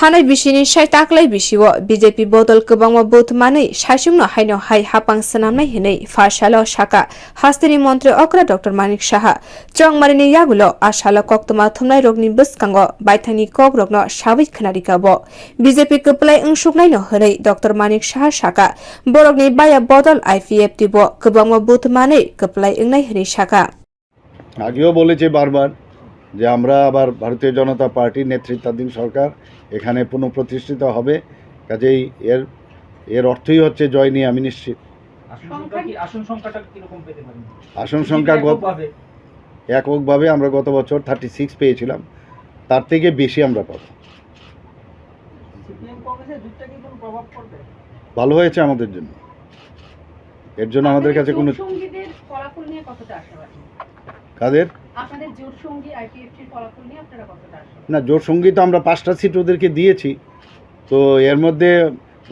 Thanai bisini sai takwlai bisio BJP bodol kwbangma Dr.Manik saichungno haino hai haphang swnamnai hinwi Phasalo sakha haste montri okra Dr.Manik Saha chongmarini yagulo asalo koktwma thumnai rokni bwskango baithangni rokno sabai khuna rikha BJP kwbangma ongsuknai no hwnwi Dr.Manik Saha sakha borokni baya bodol IPF tibo kwbangma Dr.Manik kwbangma ongnai hinwi sakha আগেও বলেছে বারবার যে আমরা আবার ভারতীয় জনতা পার্টির নেতৃত্বাধীন সরকার এখানে পুনঃপ্রতিষ্ঠিত হবে কাজেই এর অর্থই হচ্ছে জয় নিয়ে আমি নিশ্চিত। আসন সংখ্যা এককভাবে আমরা গত বছর 36 পেয়েছিলাম, তার থেকে বেশি আমরা পাবো। ভালো হয়েছে আমাদের জন্য, এর জন্য আমাদের কাছে কোনো কাদের না জোট সঙ্গী তো আমরা 5টা সিট ওদেরকে দিয়েছি, তো এর মধ্যে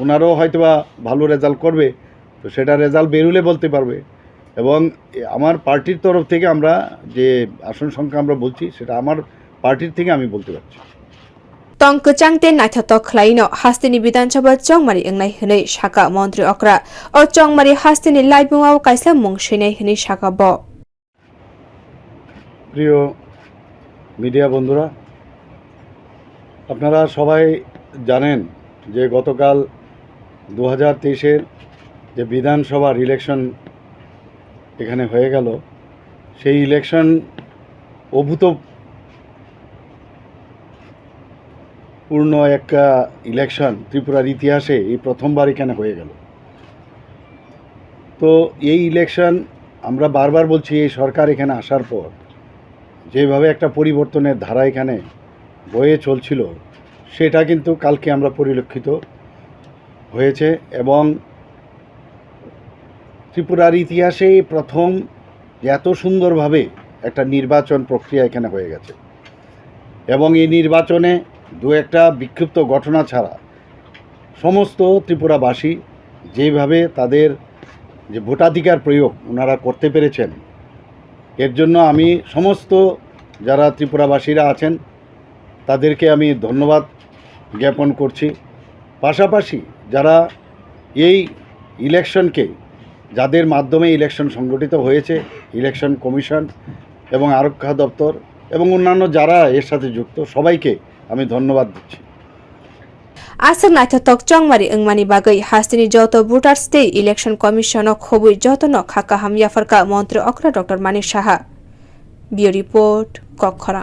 ওনারাও হয়তো বা ভালো রেজাল্ট করবে, তো সেটা রেজাল্ট বেরুলে বলতে পারবে। এবং আমার পার্টির তরফ থেকে আমরা যে আসন সংখ্যা আমরা বলছি সেটা আমার পার্টির থেকে আমি বলতে পারছি। Tongkechangte naithatok khlaino hasteni bidansabha chongmari engnai hinwi sakha montri okra o chongmari hasteni laibungao kaisa mungsinai hinwi sakha bo। প্রিয় মিডিয়া বন্ধুরা, আপনারা সবাই জানেন যে গতকাল 2023-এর যে বিধানসভার ইলেকশন এখানে হয়ে গেল, সেই ইলেকশন অভূতপূর্ণ একটা ইলেকশন ত্রিপুরার ইতিহাসে এই প্রথমবার এখানে হয়ে গেল। তো এই ইলেকশন আমরা বারবার বলছি, এই সরকার এখানে আসার পর যেভাবে একটা পরিবর্তনের ধারা এখানে বয়ে চলছিল সেটা কিন্তু কালকে আমরা পরিলক্ষিত হয়েছে এবং ত্রিপুরার ইতিহাসে প্রথম এত সুন্দরভাবে একটা নির্বাচন প্রক্রিয়া এখানে হয়ে গেছে এবং এই নির্বাচনে দু একটা বিক্ষিপ্ত ঘটনা ছাড়া সমস্ত ত্রিপুরাবাসী যেভাবে তাদের যে ভোটাধিকার প্রয়োগ ওনারা করতে পেরেছেন, এর জন্য আমি সমস্ত যারা ত্রিপুরাবাসীরা আছেন তাদেরকে আমি ধন্যবাদ জ্ঞাপন করছি। পাশাপাশি যারা এই ইলেকশনকে যাদের মাধ্যমে ইলেকশন সংগঠিত হয়েছে, ইলেকশন কমিশন এবং আরক্ষা দপ্তর এবং অন্যান্য যারা এর সাথে যুক্ত সবাইকে আমি ধন্যবাদ দিচ্ছি। Asal naithatok chongmari engmani bagai hasteni joto voter state election commission o khobui joto no khaka hamyafarka montri okra Dr.Manik Saha। Bio report Kokkora।